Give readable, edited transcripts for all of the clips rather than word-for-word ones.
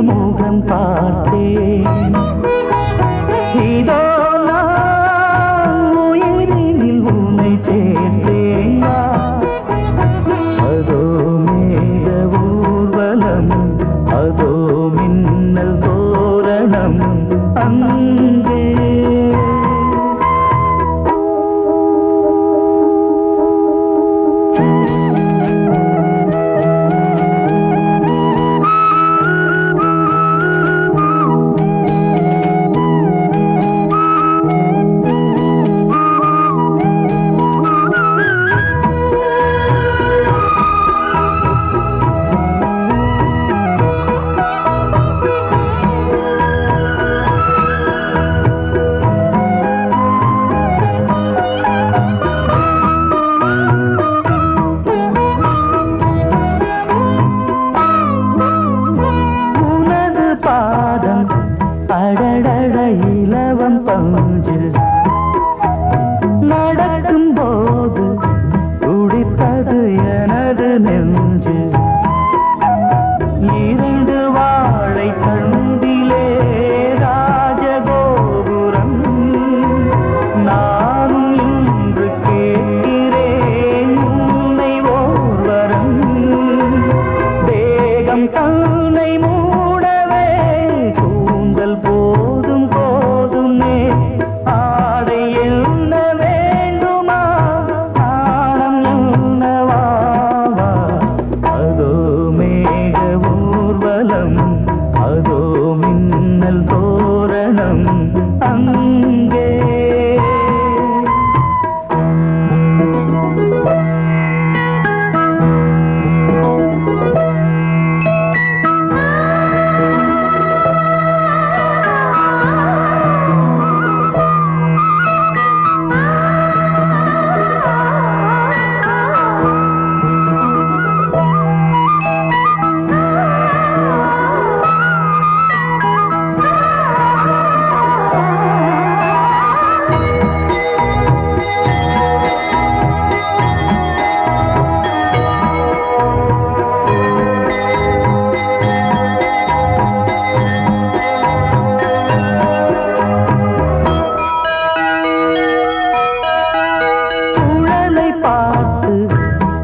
முகம் பார்த்தேன். இதோ நான் உயிரினில் உன்னை சேர்த்தேன். அதோ மேக ஊர்வலம், அதோ மின்னல் தோரணம் அங்கே. அடடட இலவம் பஞ்சு நடக்கும் போது துடித்தது எனது நெஞ்சு. இரண்டு வாழை தண்டிலே ராஜகோபுரம். நானும் இன்று கேட்கிறேன் உன்னை ஓர்வரம். தேகம் தன்னை மூடவே கூந்தல் போதும் போதுமே. ஆடை என்ன வேண்டுமா, ஆடம் என்னவாவா. அதோ மேக ஊர்வலம், அதோ மின்னல் தோரணம் அங்கே.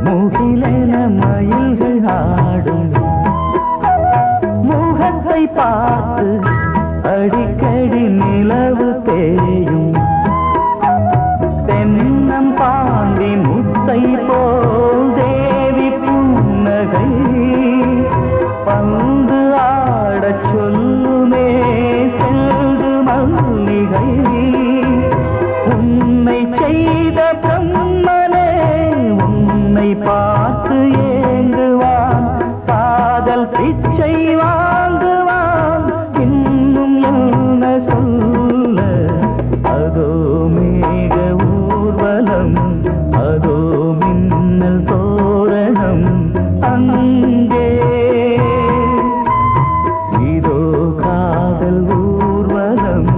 முகிலென மயில்கள் ஆடும் முகத்தை பார்த்து அடிக்கடி நிலவு தேயும். தென்னம் பாண்டி முத்தை போல் தேவி புன்னகை. பந்து ஆடச் சொல்லுமே செல்து மல்லிகை. உன்னை செய்த பிரம்மனே உன்னை பார்த்து ஏங்குவான். காதல் பிச்சை வாங்குவான். இன்னும் என்ன சொல்ல. அதோ மேக ஊர்வலம், அதோ மின்னல் தோரணம் அங்கே. இதோ காதல் ஊர்வலம்,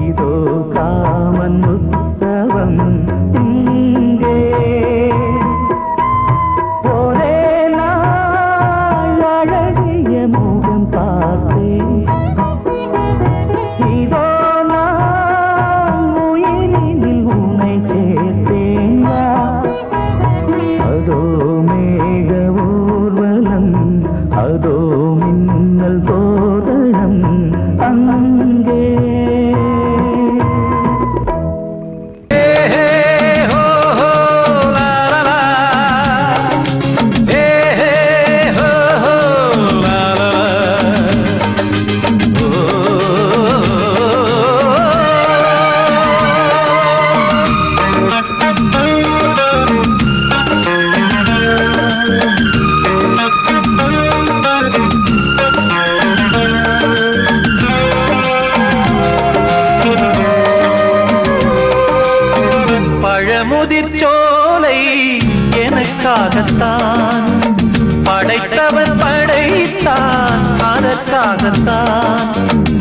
இதோ காமன் உற்சவம் இங்கே. ஒரே நாள் அழகிய முகம் பார்த்தேன். இதோ நான் உயிரினில் உன்னை சேர்த்தேன். அதோ மேக ஊர்வலம், அதோ மின்னல் தோரணம் அங்கே. முதிர்ச்சோலை எனக்காகத்தான் படைத்தவன் படைத்தான். அதற்காகத்தான்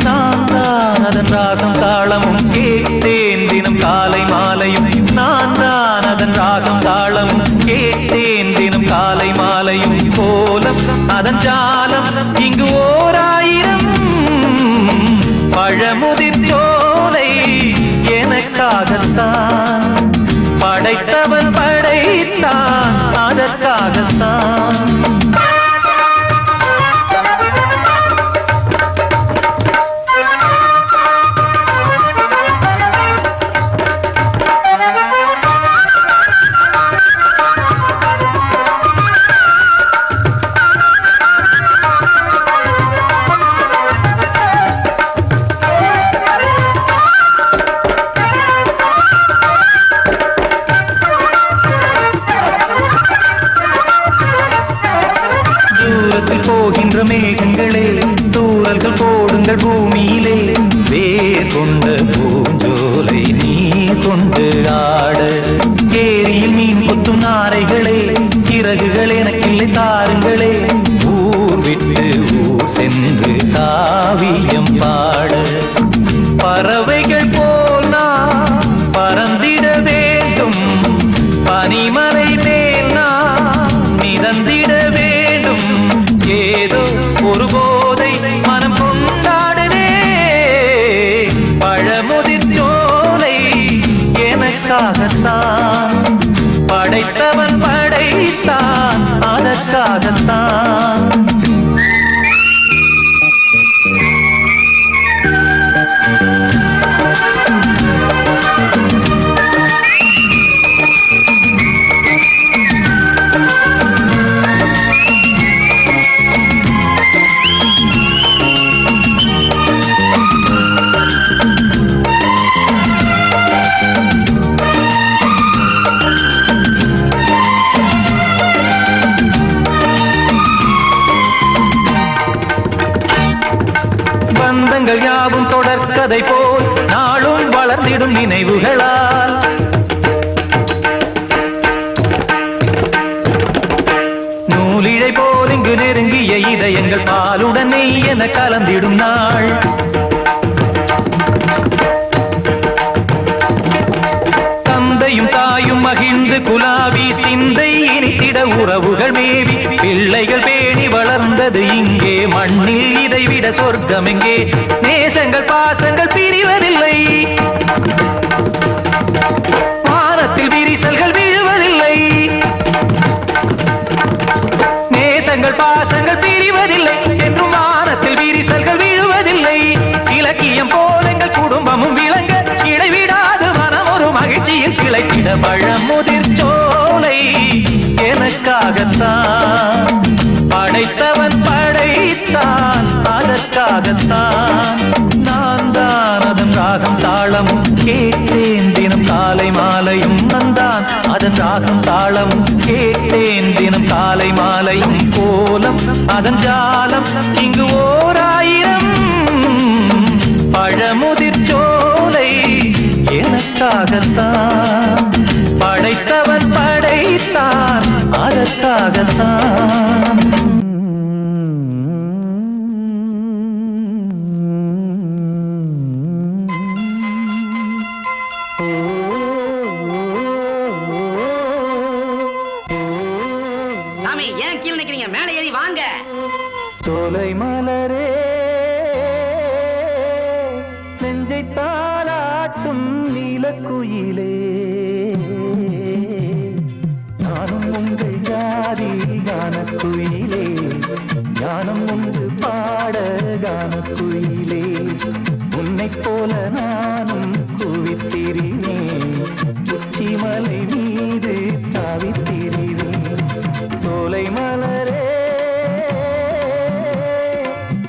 நான் தான் அதன் ராகம் தாளமும் கேட்டேன் தினம் காலை மாலையும். நான் தான் அதன் ராகம் தாளமும் கேட்டேன் தினம் காலை மாலையும். கோலம் அதன் ஜாலம் இங்கு ஓராயிரம் எங்கள் பூமியிலே வேர் கொண்ட பூஞ்சோலை நீ கொண்டு ஆட ஏரியில் மீன் கொத்தும் நாரைகளே இறகுகள் எனக்கில்லை தாருங்களே ஊர் விட்டு ஊர் சென்று காவியம் பாட பறவைகள் போல் நான் பறந்திட வேண்டும் பனிமலை மேல் நான் மிதந்திட வேண்டும் ஏதோ ஒரு போதை மனம் கொண்டாடுதே பழமுதிர் சோலை எனக்காகத்தான் படைத்தவன் படைத்தான் அதற்காகத்தான் பந்தங்கள் யாவும் தொடர்கதை போல் நாளும் வளர்ந்திடும் நினைவுகளால் நூலிழை போல் இங்கு நெருங்கிய இதயங்கள் பாலுடன் நெய் என கலந்திடும் நாள் தந்தையும் தாயும் மகிழ்ந்து குலாவி சிந்தை இனித்திட உறவுகள் மேவி பிள்ளைகள் பேணி வளர்ந்தது இங்கே மண்ணில் இதைவிட சொர்க்கம் எங்கே நேசங்கள் பாசங்கள் பிரிவதில்லை வானத்தில் விரிசல்கள் விழுவதில்லை நேசங்கள் பாசங்கள் பிரிவதில்லை என்றும் வானத்தில் விரிசல்கள் விழுவதில்லை இலக்கியம் போல எங்கள் குடும்பமும் விளங்க இடைவிடாது மனம் ஒரு மகிழ்ச்சியில் கிளைத்திட பழமுதிர் சோலை எனக்காகத்தான் படைத்தவன் படைத்தான் அதற்காகத்தான் நான் தான் அதன் ராகம் தாளமும் கேட்டேன் தினம் காலை மாலையும் நந்தான் அதன் ராகம் தாளமும் கேட்டேன் தினம் காலை மாலையும் கோலம் அதன் ஜாலம் இங்கு ஓர் ஆயிரம் பழமுதிர் சோலை எனக்காகத்தான் படைத்தவன் படைத்தான் அதற்காகத்தான் சாமி ஏன் கீழே நிக்கிறீங்க மேலே ஏறி வாங்க சோலை மலரே நெஞ்சை தாளாட்டும் நீலக்குயிலே நானும் உங்கள் ஜாதி கானக்குயிலே ஞானம் உண்டு பாட கானக்குயிலே உன்னைப் போல நானும் குவித்திரினேன் உச்சிமலை மீது தாவித்திரினேன் சோலை மலரே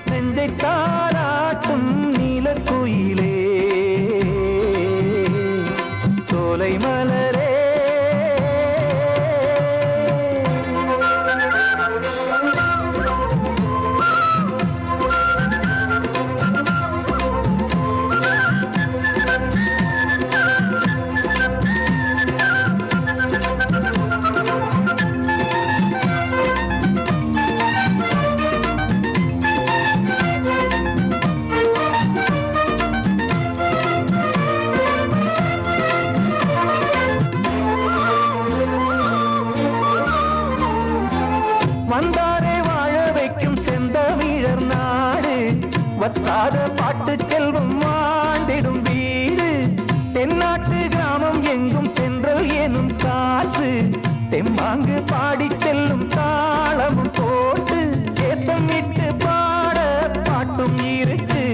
நெஞ்சை தாளாட்டும் நீலக்குயிலே சோலை மலரே வந்தாரே வாழ வைக்கும் செந்தமிழர் நாடு வத்தாத பாட்டு செல்வம் வாழ்ந்திடும் வீடு தென்னாட்டு கிராமம் எங்கும் தென்றல் எனும் காற்று தெம்மாங்கு பாடி செல்லும் தாளமும் போட்டு ஏத்தமிட்டு பாட பாட்டும் இருக்கு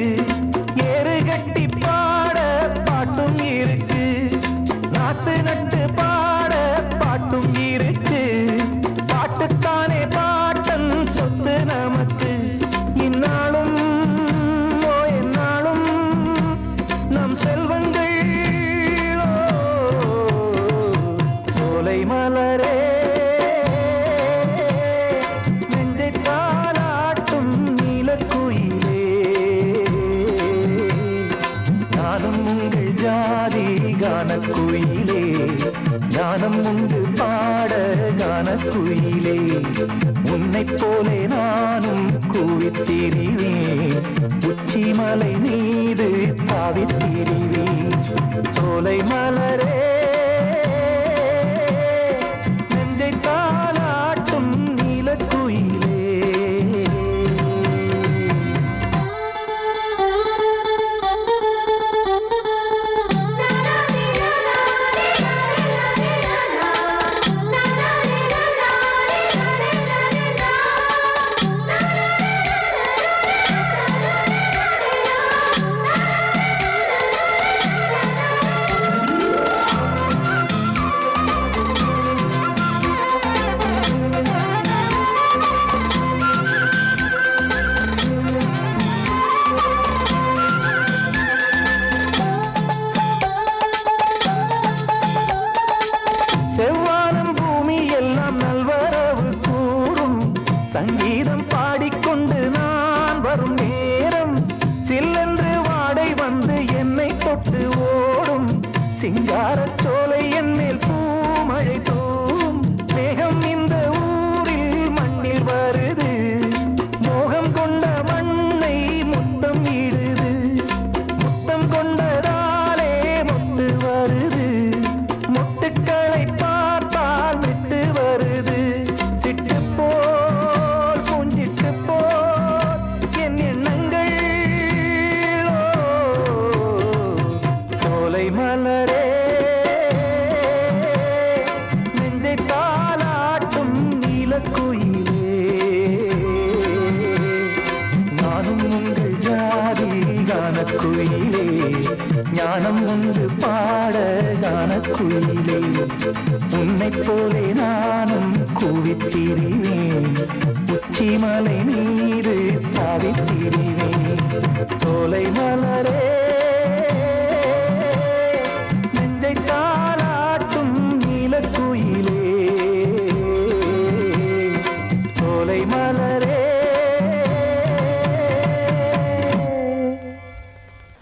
ஏறு கட்டி பாட பாட்டும் இருக்கு நாத்து நட்டு பாட பாட்டும் இருக்கு பாட்டுத்தானே பாட்டன் சொத்து நமக்கு இந்நாளும் என்னாலும் கானம் உண்டு பாட கானக்குயிலே உன்னைப் போலே நானும் கூவித்திரிவேன் உச்சிமலை மீது தாவித்திரிவேன் சோலை மலரே நெஞ்சை தாலாட்டும் நீலக்குயிலே செவ்வானம் பூமி எல்லாம் நல்வரவு கூறும் சங்கீதம் பாடிக்கொண்டு நான் வரும் நேரம் சில்லென்று வாடை வந்து என்னை தொட்டு ஓடும் சிங்காரச் சோலை என்மேல் பூமழை தூவும் மேகம் இந்த ஊரில் மண்ணில் வருது மோகம் கொண்ட மண்ணை முத்தம் இடுது முத்தம் கொண்டதாலே முத்து வருது முட்டுக்களை பார்த்தால் விட்டு வருது சிட்டு போல் பூஞ்சிட்டு போல் என் எண்ணங்கள் சோலை மலரே நெஞ்சை தாலாட்டும் நீலக்குயிலே நானும் உண்டு ஜாதி கானக்குயிலே ஞானம் உண்டு பாட கானக்குயிலே உன்னைப் போலே நானும் கூவித்திரிவேன் உச்சிமலை மீது தாவித்திரிவேன் சோலை மலரே நெஞ்சை தாலாட்டும் நீலக்குயிலே சோலை மலரே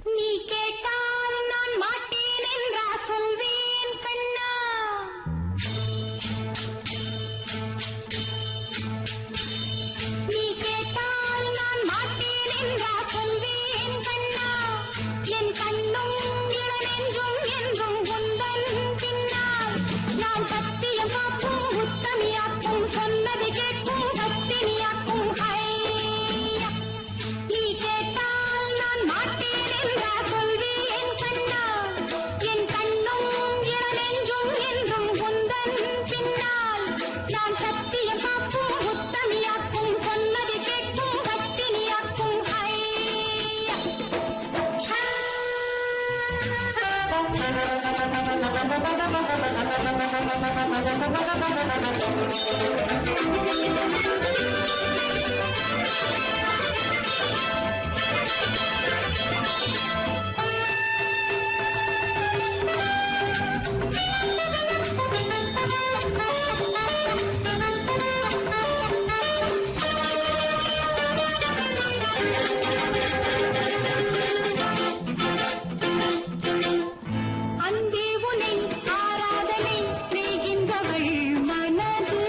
நீ கேட்டால் நான் மாட்டேன் என்றா சொல்வேன் கண்ணா நீ கேட்டால் நான் மாட்டேன் என்றா சொல்வேன் கண்ணா என் கண்ணும் இளநெஞ்சும் என்றும் உந்தன் பின்னால் நான் சத்தியம் காக்கும் உத்தமியாக்கும் சொன்னது கேட்கும் பத்தினியாக்கும் ஹையா நீ கேட்டால் நான் மாட்டேன் என்றா சொல்வேன் கண்ணா என் கண்ணும் இளநெஞ்சும் என்றும் உந்தன் பின்னால் நான் சத்தியம் காக்கும் உத்தமியாக்கும் சொன்னது கேட்கும் பத்தினியாக்கும் ஹையா அன்பே உனை ஆராதனை செய்கின்றவள் மனது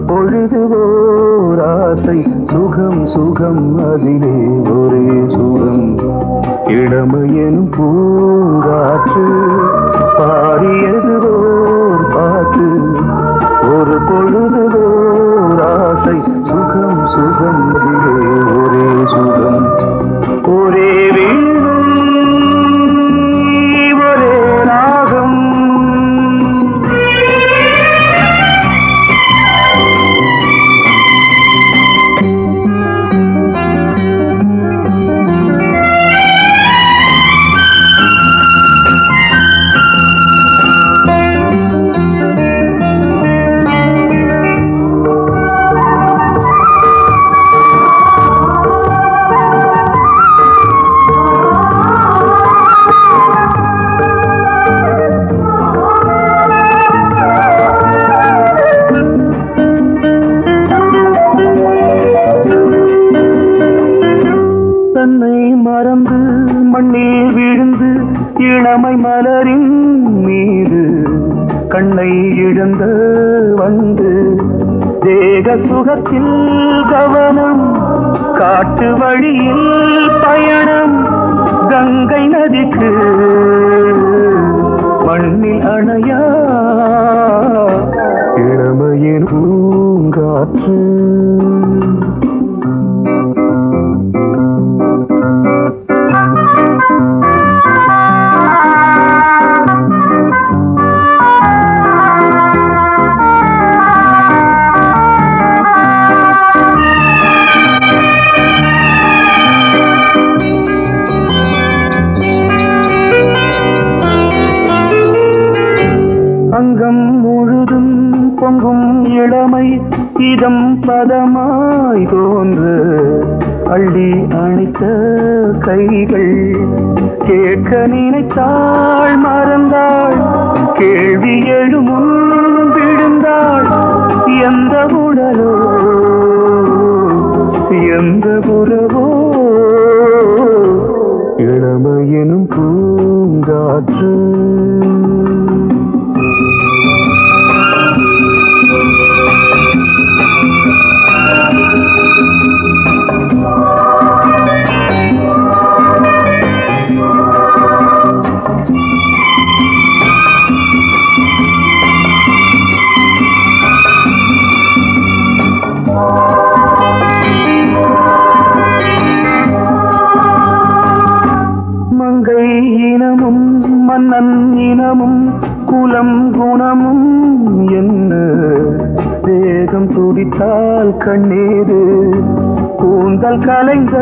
பொழுது ஓர் ஆசை சுகம் சுகம் அதிலே ஒரே சுகம் இளமையெனும் பூங்காற்று பாடியது ஓர் பாட்டு ஒரு பொழுது ஓர் ஆசை சுகம் சுகம் அதிலே ஒரே சுகம் ஒரே வீணை ஒரே ராகம் மறந்து மண்ணில் விழுந்து இளமை மலரின் மீது கண்ணை இழந்த வந்து தேக சுகத்தில் கவனம் காட்டு வழியில் பயணம் கங்கை நதிக்கு மண்ணில் அணையா இளமையின் பூங்காற்று அங்கம் முழுதும் பொங்கும் இளமை இதம் பதமாய் தோன்று அள்ளி அணைத்த கைகள் கேட்க நினைத்தாள் மறந்தாள் கேள்வி எழுமுன் விழுந்தாள் எந்த உடலோ எந்த புறவோ இளமையெனும் பூங்காற்று மங்கை இனமும் மன்னன் இனமும் குலம் குணமும் என்ன வேகம் துடித்தால் கண்ணீரு கூந்தல் கலைந்த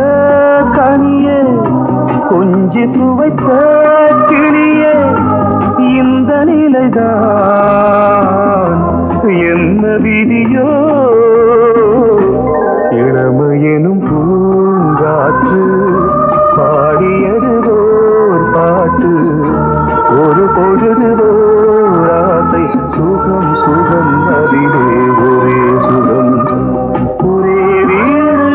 கனியே கொஞ்சி சுவைத்த கிளியே இந்த நிலைதான் என்ன விதியோ இளமையெனும் பூங்காற்று பாடியது ஓர் பாட்டு ஒரு பொழுது ஓர் ஆசை சுகம் சுகம் அதிலே ஒரே சுகம் ஒரே வீணை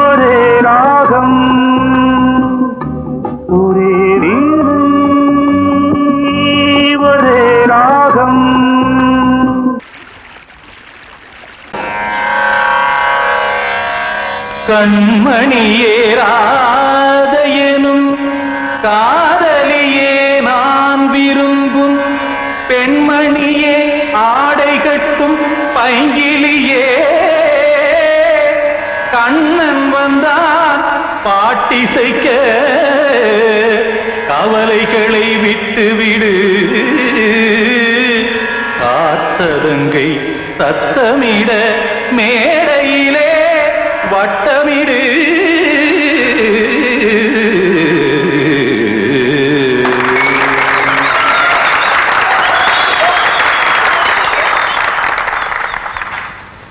ஒரே ராகம் ஒரே வீணை ஒரே ராகம் கண்மணியேராத எனும் காதலியே நான் விரும்பும் பெண்மணியே ஆடை கட்டும் பைங்கிலியே கண்ணன் வந்தான் பாட்டிசைக்க கவலைகளை விட்டுவிடு காத்ததங்கை சத்தமிட மேடையிலே வட்டமிடு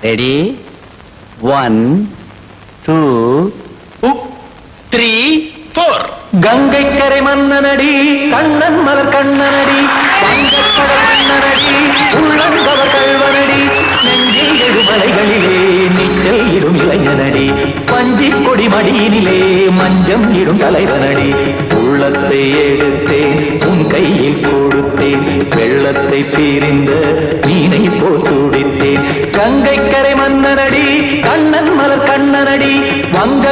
ரெடி 1 2 3 4 கங்கை கரை மன்னனடி கண்ணன் மலர் கண்ணனடி வங்கக்கடல் மன்னனடி உள்ளங்கவர் கல்வனடி நெஞ்சில் எழுமலைகளிலே நீச்சல் இடும் இளைஞனடி பஞ்சிக் கொடி மடியினிலே மஞ்சம் இடும் தலைவனடி உள்ளத்தை எடுத்தேன் உன் கையில் கொடுத்தேன் வெள்ளத்தை தீரிந்த மீனை போல்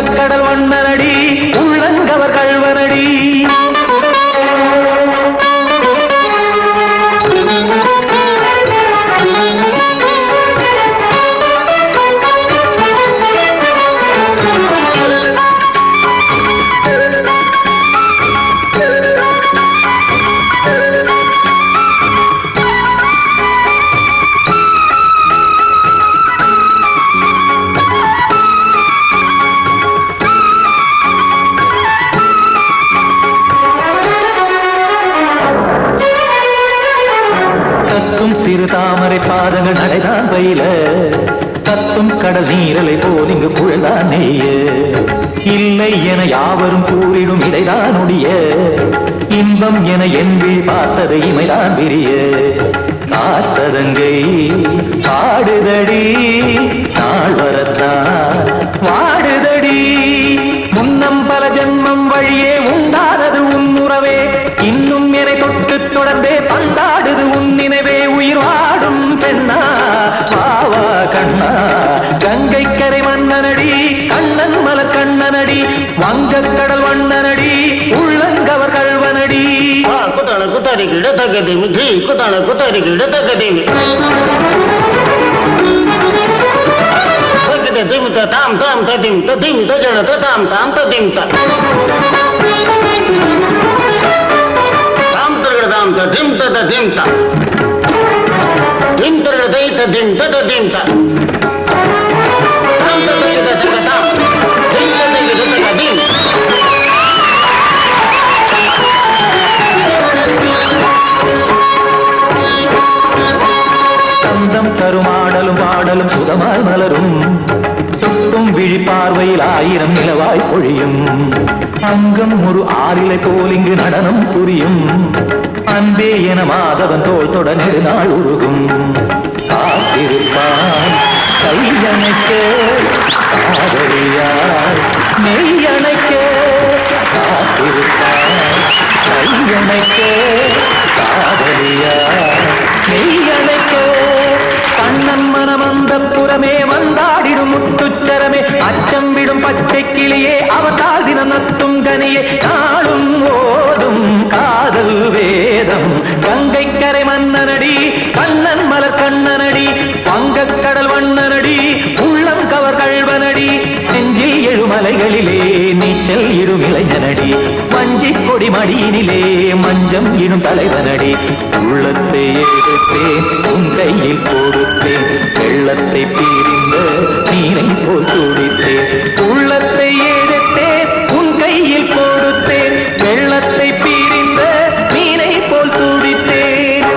வங்கக்கடல் வண்ணனடி உள்ளங்கவர் கழ்வனடி. சிறு தாமரை பாதங்கள் நடைதான் பயில கத்தும் கடல் நீரலை போல் இங்கு புழல்தான் நெய்ய. இல்லை என யாவரும் கூறிடும் இதைதான் உடைய இன்பம் என என் விழி பார்த்தது இமைதான் விரிய. காற்சதங்கை பாடுதடி நாள் வரத்தான் வாடுதடி. முன்னம் பல ஜென்மம் வழியே உண்டானது உன் உறவே இன்னும் என்னை தொட்டு தொடர்ந்தே பந்தாடுது உன் நினைவே. உயிர் வாடும் பெண்ணா பாவா கண்ணா கங்கை கரை மன்னனடி கண்ணன் மலர் கண்ணனடி வங்கக்கடல் வண்ணனடி உள்ளங்கவர் கழ்வனடி. குத்தான குத்தாரி கிட தகதிமி ஜி குத்தான குத்தாரி கிட தகதிமி திம் தாம் தாம் ததிம் ததிம் தஜட தாம் தாம் ததிம் தாம் தாம் ததிம் ததிம் தாம் திம் தரதை ததிம் ததிம் தாம் தாம் ததிம் ததிம் தாம் திம் ததிம் ததிம். சந்தம் தருமாடலும் பாடலும் சுகமாய் மலரும் சுட்டும் விழி பார்வையில் ஆயிரம் நிலவாய் பொழியும். அங்கம் ஒரு ஆறிலை போல் இங்கு நடனம் புரியும். அன்பே என மாதவன் தோல் தொட நெடுநாள் உருகும். காத்திருப்பான் கையணைக்க காதலியார் மெய்யணைக்க. காத்திருப்பான் கையணைக்க காதலியார் மெய்யணைக்க. கண்ணன் மனம் அந்த புறமே வந்தாடிடும் முத்துச்சரமே அச்சம் விடும் பச்சை கிளியே அவதால் தினம் நத்தும் கனியே. நாளும் ஓதும் காதல் வேதம் கங்கை கரை மன்னனடி கண்ணன் மலர் கண்ணனடி வங்கக்கடல் வண்ணனடி உள்ளம் கவர் கழ்வனடி. நெஞ்சில் எழுமலைகளிலே நீச்சல் இடும் இளைஞனடி வஞ்சி கொடி மடியினிலே மஞ்சம் இடும் தலைவனடி. உள்ளத்தை எடுத்தேன் உன் கையில் கொடுத்தேன் வெள்ளத்தை பீரிந்த நீரை போல் துடித்தேன். உள்ளத்தை எடுத்தேன் உன் கையில் கொடுத்தேன் வெள்ளத்தை பீரிந்த நீரை போல் துடித்தேன்.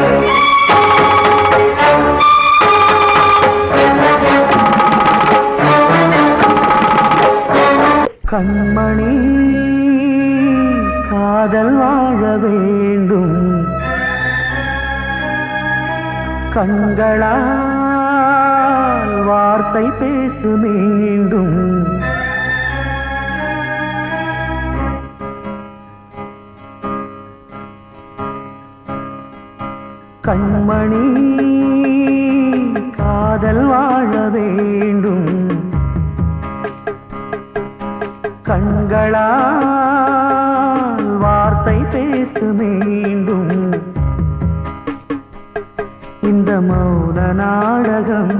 கண்மணி காதல் வாழ வேண்டும் கண்களால் வார்த்தை பேசு மீண்டும். கண்மணி காதல் வாழ வேண்டும் கண்களால் வார்த்தை பேசு மீண்டும். இந்த மௌன நாடகம்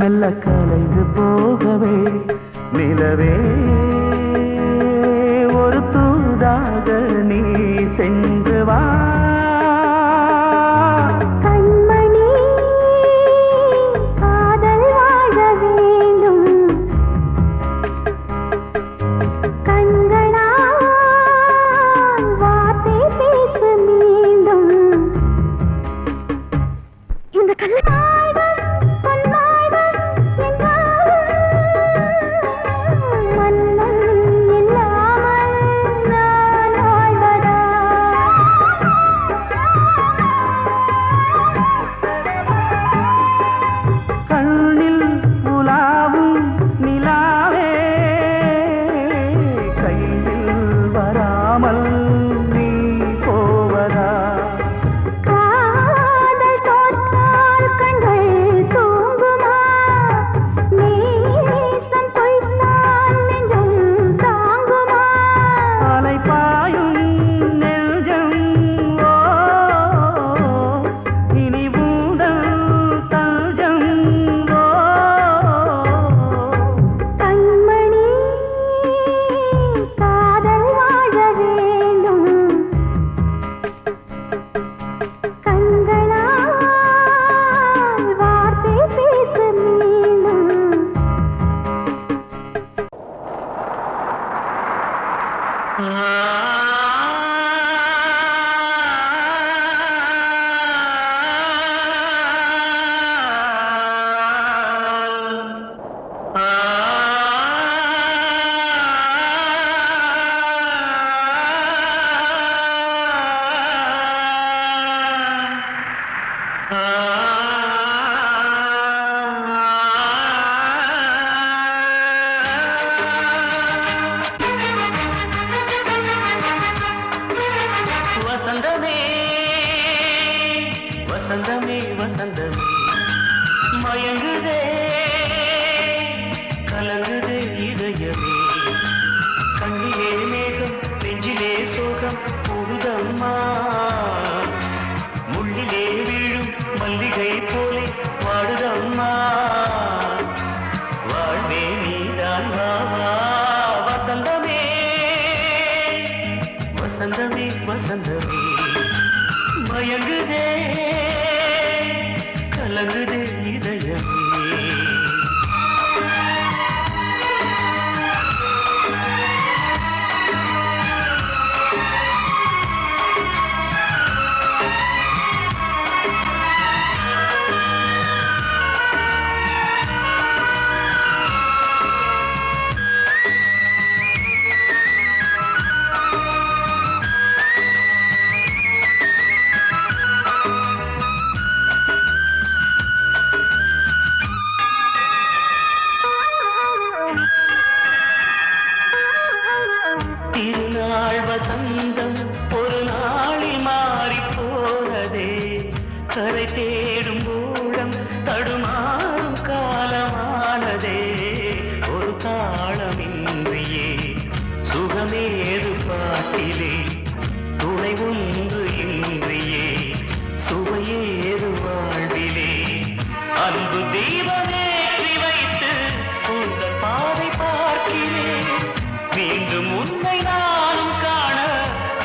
மெல்ல கலைந்து போகவே நிலவே ஒரு தூதாக நீ சென்று வா. கண்மணி காதல் வாழ வேண்டும் கண்களால் வார்த்தை பேசு மீண்டும். இந்த கல்லாய்கள் பொன்னாய்கள் என்றாலும் மன்னன் மயங்குதே கலங்குதே இதயமே கண்ணிலே மேகம் நெஞ்சிலே சோகம் கூடுதம்மா முள்ளிலே வீழும் மல்லிகை போலே வாடுதம்மா வாழ்வே நீதான் வாவா வசந்தமே வசந்தமே வசந்தமே மயங்குதே கலங்குதே இதயமே திருநாள் வசந்தம் ஒரு நாளில் மாறி போனதே கரை தேடும் ஊழம் தடுமாறும் காலமானதே ஒரு தாளமின்றியே சுகமேது பாட்டிலே துணை ஒன்று இன்றியே சுவையேது வாழ்விலே அன்பு தீபமேற்றி வைத்து உங்கள் பாதை பார்க்கிறேன் மீண்டும் உன்னை நானும் காண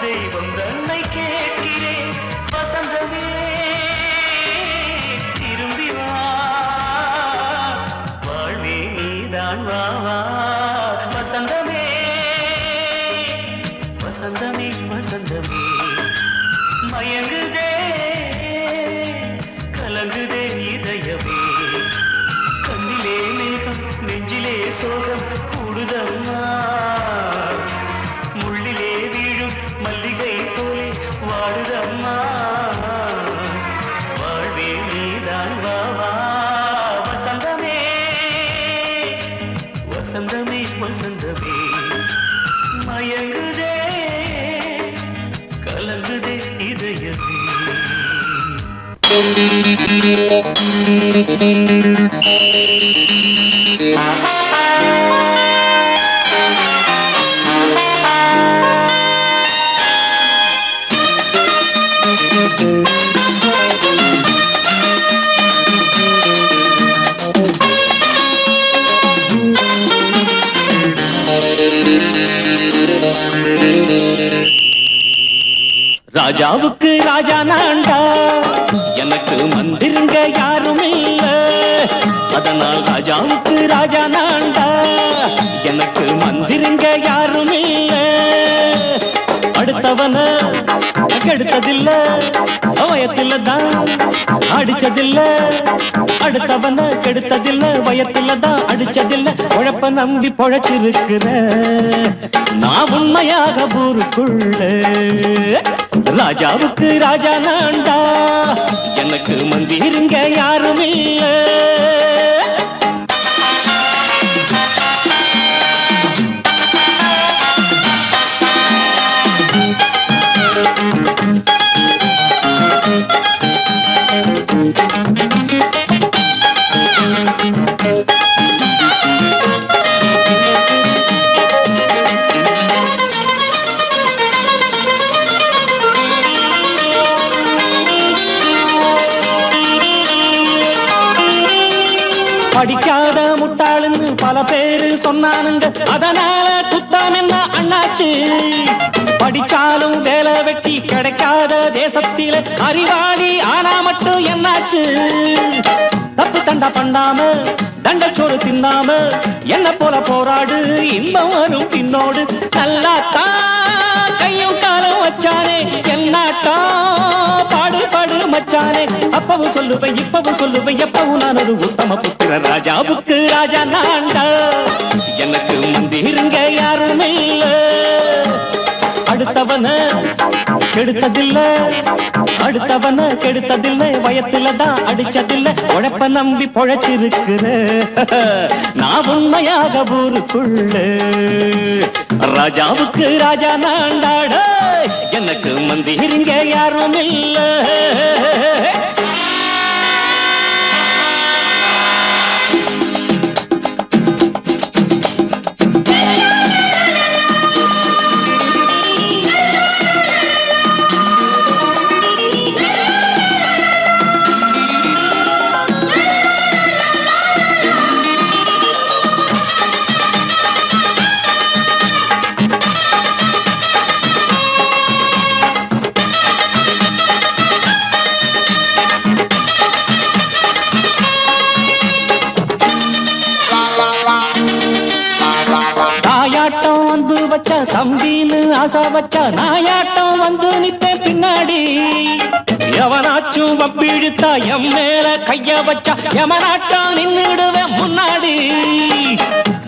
தெய்வம் தன்னை கேட்கிறேன் வசந்தமே திரும்பி வா வாழ்வே நீதான் வா வசந்தமே வசந்தமே வசந்தமே மயங்குதே கலங்குதே இதயமே கண்ணிலே மேகம் நெஞ்சிலே சோகம் கூடுதம்மா முள்ளிலே வீழும் மல்லிகை போலே வாடுதம்மா வாழ்வே நீதான் வா வசந்தமே வசந்தமே வசந்தமே மயங்குதே கலங்குதே இதயமே ராஜாவுக்கு ராஜா நான்டா எனக்கு மந்திருங்க யாரும் இல்ல அதனால் ராஜாவுக்கு ராஜா நான்டா எனக்கு மந்திருங்க யாரும் இல்ல அடுத்தவன கெடுத்ததில்ல வயத்தில தான் அடிச்சதில்ல அடுத்தவன கெடுத்ததில்ல வயத்தில தான் அடிச்சதில்ல உழப்ப நம்பி பொழைச்சிருக்கிற நான் உண்மையாக ஊருக்குள்ள ராஜாவுக்கு ராஜா நான்டா எனக்கு மந்திருங்க யாரும் இல்ல படிக்காத முட்டாளுன்னு பல பேரு சொன்னானுங்க அதனால குத்தம் என்ன அண்ணாச்சு படிச்சாலும் வேலை வெட்டி கிடைக்காத தேசத்தில அறிவாளி ஆனா மட்டும் என்னாச்சு தப்பு தண்டா பண்ணாம தண்டச்சோறு தின்னாம என்ன போல போராடு இன்பம் வரும் பின்னோடு நல்லாத்தான் கையும் காலம் வச்சானே என்னாட்டா பாடு பாடு மச்சானே அப்பவும் சொல்லுவேன் இப்பவும் சொல்லுவேன் எப்பவும் நான் ஒரு உத்தம புத்திர ராஜாவுக்கு ராஜா நான்டா எனக்கு மந்திருங்க யாரும் இல்ல அடுத்தவன கெடுத்ததில்ல அடுத்தவன கெடுத்ததில்லை வயத்துல தான் அடிச்சதில்லை உழைப்ப நம்பி பொழைச்சிருக்கிற நான் உண்மையாக ஊருக்குள்ள ராஜாவுக்கு ராஜா நான்டாட எனக்கு மந்திருங்க யாரும் இல்ல தம்பின்னு ஆசா வச்சா நாயாட்டம் வந்து நிப்பேன் பின்னாடி எவனாச்சும் வப்பிழுத்தா எம் மேல கைய வச்சா எவனாட்டம் நின்னுடுவேன் முன்னாடி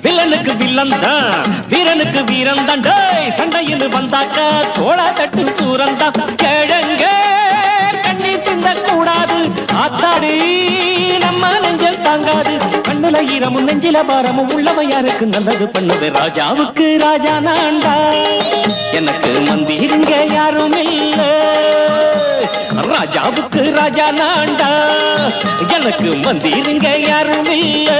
வில்லனுக்கு வில்லன் தான் வீரனுக்கு வீரன் தான் சண்டையில் வந்தாக்க தோளா தட்டு சூரன் தான் கிழங்க கண்ணி தின்ன கூடாது ஆத்தாடி நம்ம நெஞ்சல் தாங்காது கண்ணுல ஈரமும் நெஞ்சில பாரமும் உள்ளவன் யாருக்கு நல்லது பண்ணது ராஜாவுக்கு ராஜா நான்டா எனக்கு மந்திருங்க யாரும் இல்ல ராஜாவுக்கு ராஜா நான்டா எனக்கு மந்திருங்க யாரும் இல்ல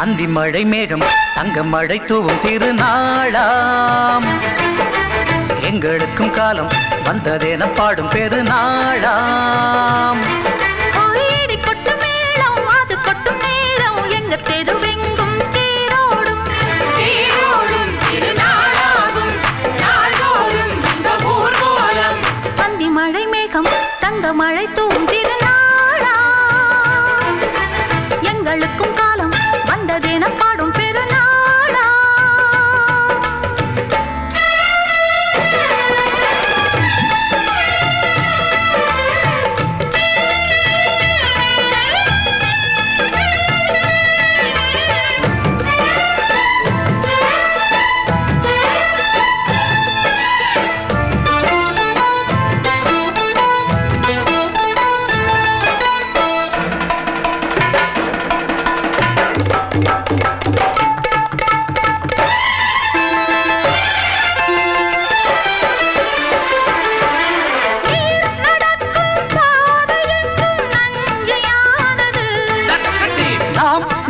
அந்தி மழை மேகம் தங்க மழை தூவும் திருநாளாம் எங்களுக்கும் காலம் வந்ததென பாடும் பெருநாளாம் கோயிடி கொட்டு மேளம் அது கொட்டும் நேரம் எங்க தெருவெங்கும் தேரோடும் தேரோடும் திருநாளாகும் நாள்தோறும் இந்த ஊர்வலம் அந்தி மழை மேகம் தங்க மழை தூவும் திருநாளா எங்களுக்கும் காலம் வந்ததென பாடும் பெருநாளா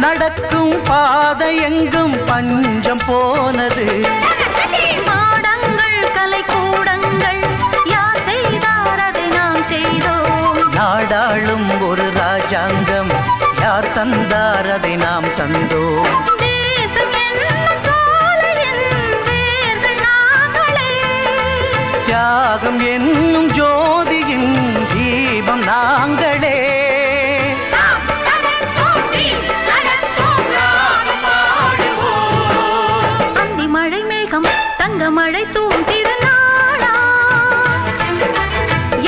நடக்கும் பாதை எங்கும் பஞ்சம் போனது மாடங்கள் கலை கூடங்கள் யார் செய்தார் அதை நாம் செய்தோம் நாடாளும் ஒரு ராஜாங்கம் யார் தந்தார் அதை நாம் தந்தோம் தேசம் என்னும் சோலையின் வேர்கள் நாங்களே தியாகம் என்னும் ஜோதியின் தீபம் நாங்களே அந்தி மழை மேகம் தங்க மழை தூவும் திருநாளா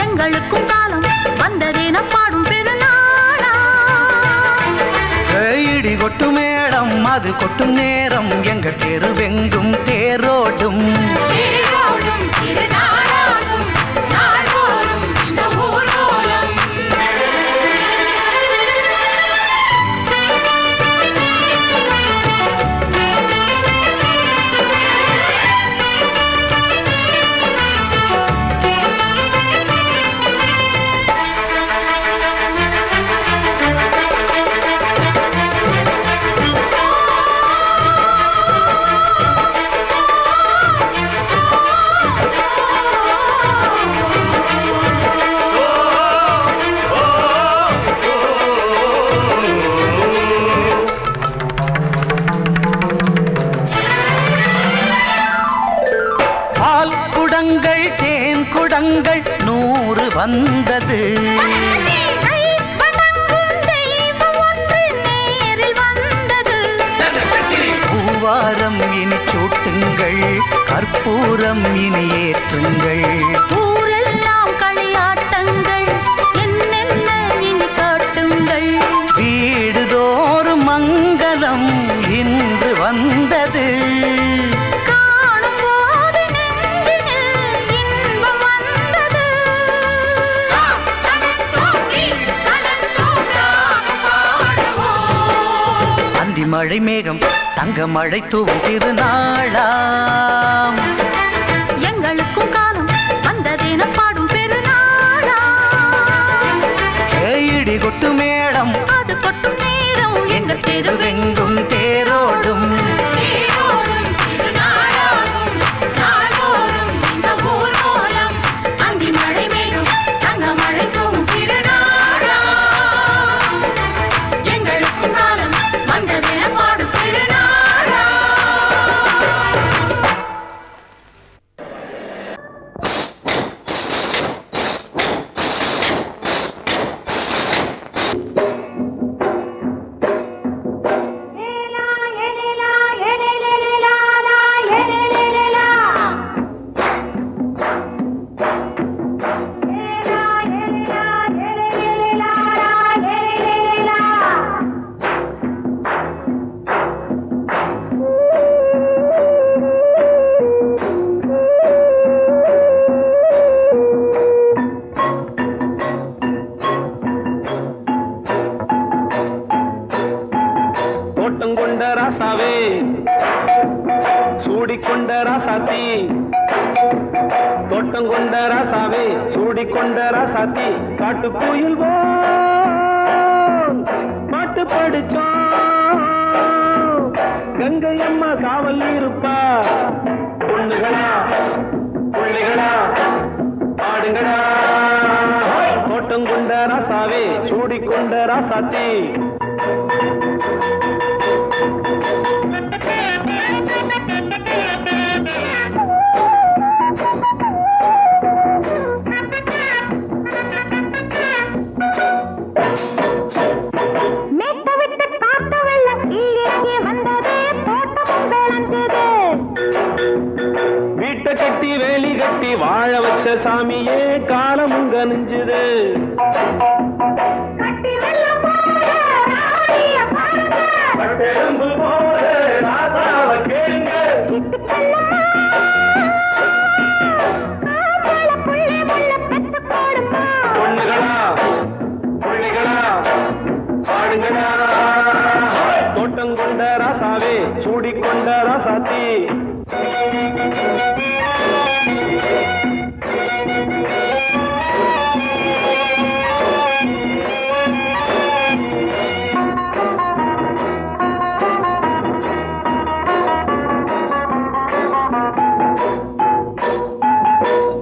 எங்களுக்கும் காலம் வந்ததென பாடும் பெருநாளா இடி கொட்டும் மேடம் அது கொட்டும் நேரம் எங்க தெருவெங்கும் தேரோடும் தேரோடும் திருநாளாகும் நாள்தோறும் இந்த ஊர்வலம் பால் குடங்கள் தேன் குடங்கள் 100 வந்தது பூவாரம் இனி சூட்டுங்கள் கற்பூரம் இனி ஏற்றுங்கள் ஊரெல்லாம் களியாட்டங்கள் என்னென்ன இனி காட்டுங்கள் வீடுதோறும் மங்களம் இன்று வந்தது காணும் போது நெஞ்சினில் இன்பம் வந்தது அந்தி மழை மேகம் தங்க மழை தூவும் திருநாளாம் எங்களுக்கும் காலம் வந்ததென பாடும் பெருநாளா இடி கொட்டு மேடம் அது கொட்டும் நேரம் எங்க தெருவெங்கும் தேரோடும் தேரோடும் திருநாளாகும் நாள்தோறும் இந்த ஊர்வலம் அந்தி மழை மேகம் தங்க மழை தூவும் திருநாளா எங்களுக்கும் காலம் வந்ததென பாடும் திருநாளா தோட்டங்கொண்ட ராசாவே சூடிக்கொண்ட ராசாத்தி தோட்டங்கொண்ட ராசாவே சூடிக்கொண்ட ராசாத்தி காட்டு கோயில் பாட்டு படிச்சோம் அம்மா காவல் இருப்பா. பொண்ணுகளா பிள்ளைகளா ஆடுங்களா, தோட்டம் கொண்ட ராசாவே சூடிக்கொண்ட ராசாத்தி. வீட்டை கட்டி வேலி கட்டி வாழ வச்ச சாமியே காலமுங்க நெஞ்சுது. பொண்ணுகளா பிள்ளைகளா ஆடுங்களா, தோட்டம் கொண்ட ராசாவே சூடிக்கொண்ட ராசாத்தி.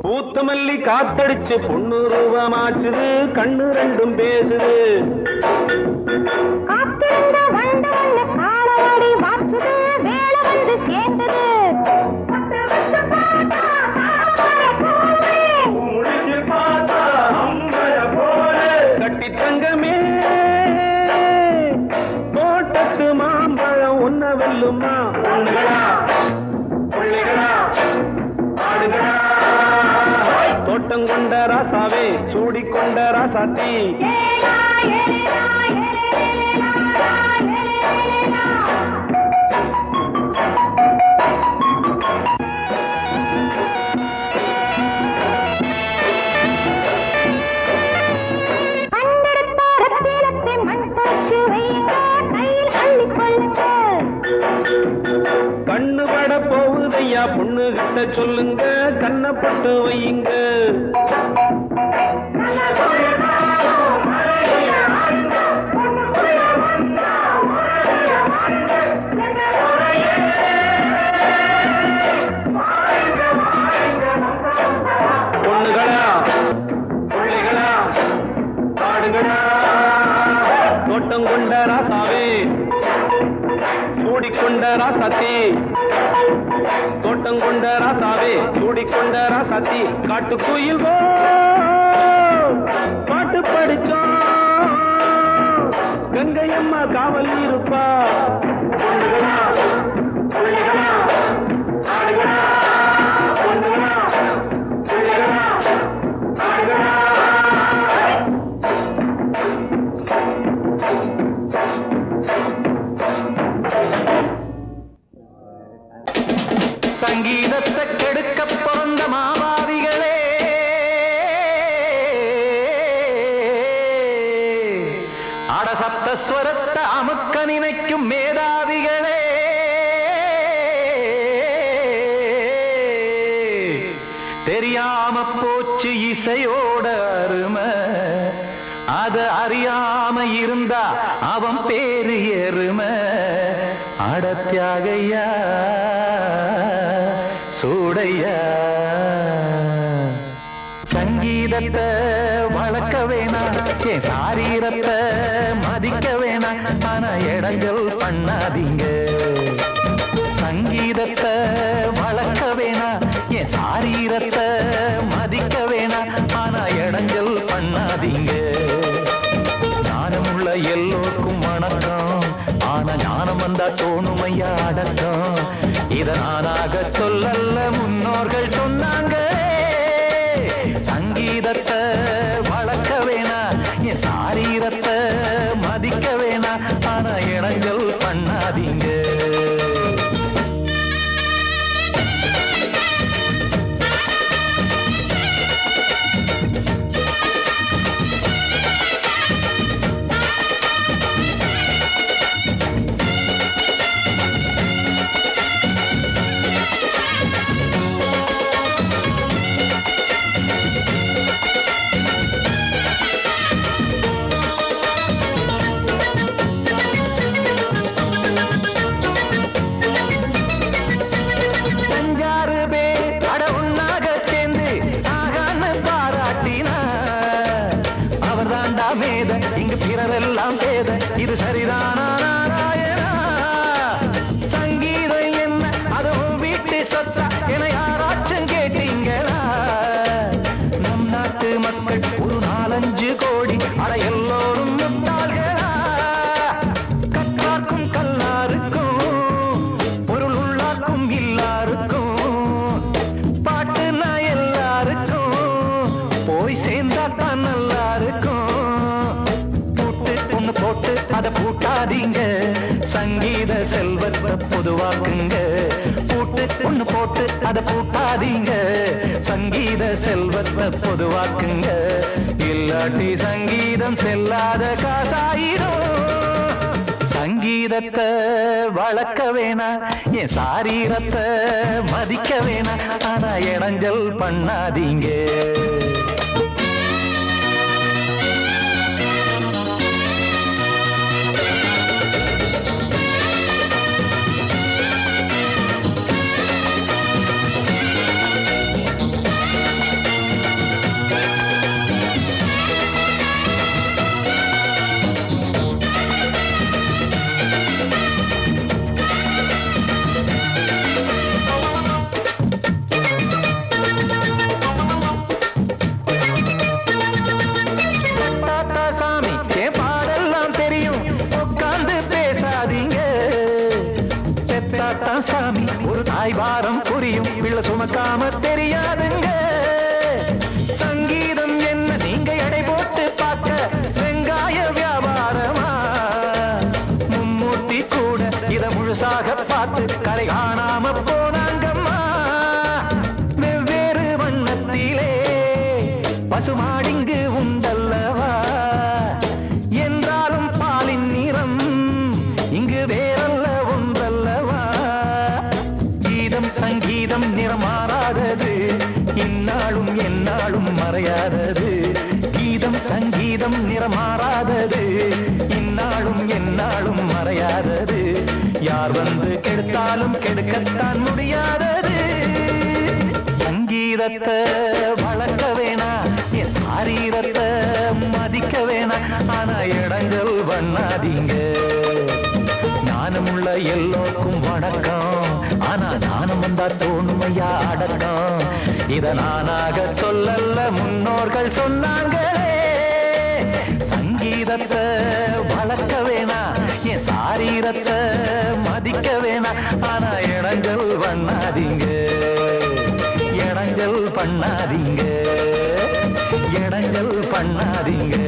பூத்தமல்லி காத்தடிச்சு பொண்ணு ரூபமாச்சுது, கண்ணு ரெண்டும் பேசுது. கட்டி தங்கமே தோட்டத்து மாம்பழம் உன்ன வெல்லுமா. பொண்ணுகளா பிள்ளைகளா ஆடுகளா, தோட்டம் கொண்ட ராசாவே சூடிக்கொண்ட ராசாத்தி. கண்ணு பட போகுதையா பொண்ணு கிட்ட சொல்லுங்க, கண்ணப்பட்டு வையுங்க. பொண்ணுகளா பிள்ளைகளா ஆடுங்களா, தோட்டம் கொண்ட ராசாவே சூடிக்கொண்ட ராசாத்தி. தோட்டம் கொண்ட ராசாவே சூடிக்கொண்ட ராசாத்தி. காட்டுக்குயில் பாட்டு படிச்சோம், கங்கையம்மா காவல் இருப்பா. பொண்ணுகளா பிள்ளைகளா ஆடுகளா, பொண்ணுகளா பிள்ளைகளா ஆடுகளா. சங்கீதத்தை கெடுக்க பிறந்த மாவாவிகளே, அடசப்தஸ்வரத்தை அமுக்க நினைக்கும் மேதாவிகளே, தெரியாம போச்சு இசையோட அருமை, அத அறியாம இருந்தா அவன் பேரு எருமை. அடத்தியாகையா சூடையா, சங்கீதத்தை வளர்க்க வேணா, என் சாரீரத்தை மதிக்க வேணா, ஆனா இடங்கள் பண்ணாதீங்க. சங்கீதத்தை வளர்க்க வேணா, என் சாரீரத்தை மதிக்க வேணா, ஆனா இடங்கள் பண்ணாதீங்க. ஞானமுள்ள எல்லோருக்கும் வணக்கம், ஆனா ஞானம் வந்தா தோணுமையா அடக்கம். இத நானாக சொல்லல்ல முன்னோர்கள் சொன்னாங்க. சங்கீதத்தை வளர்க்க வேணா, என் சாரீரத்தை மதிக்க வேணா, ஆனா இடங்கள் பண்ணாதீங்க. அத பூட்டாதீங்க. சங்கீத செல்வத்தை பொதுவாக்குங்க, இல்லாட்டி சங்கீதம் செல்லாத காசாயிரும். சங்கீதத்தை வளர்க்க வேணா, என் சாரீரத்தை மதிக்க வேணா, ஆனா இடைஞ்சல் பண்ணாதீங்க. சாமி ஒரு தாய் வாரம் புரியும், பிள்ளை சுமக்காம தெரியாதுங்க. சங்கீதம் என்ன நீங்க எடை போட்டு பார்க்க வெங்காய வியாபாரமா? மும்மூர்த்தி கூட இத முழுசாக பார்த்து கரை காணாம போனாங்கம்மா. வெவ்வேறு வண்ணத்திலே பசுமாடிங்கு உண்டல்லவா, என்றாலும் பாலின் நிறம் இங்கு வேறல்ல ஒன்றல்லவா. சங்கீதம் நிறமாறாதது, இந்நாளும் எந்நாளும் மறையாதது. கீதம் சங்கீதம் நிறமாறாதது, இந்நாளும் எந்நாளும் மறையாதது. யார் வந்து கெடுத்தாலும் கெடுக்கத்தான் முடியாதது. சங்கீதத்தை வளர்க்க வேணா, என் சாரீரத்தை மதிக்க வேணா, ஆனா இடைஞ்சல் பண்ணாதீங்க. ஞானமுள்ள எல்லோருக்கும் வணக்கம், ஆனா ஞானம் வந்தா தோணுமையா அடக்கம். இத நானாக சொல்லல்ல, முன்னோர்கள் சொன்னாங்களே. சங்கீதத்தை வளர்க்க வேணா, என் சாரீரத்தை மதிக்க வேணா, ஆனா இடைஞ்சல் பண்ணாதீங்க. இடைஞ்சல் பண்ணாதீங்க, இடைஞ்சல் பண்ணாதீங்க.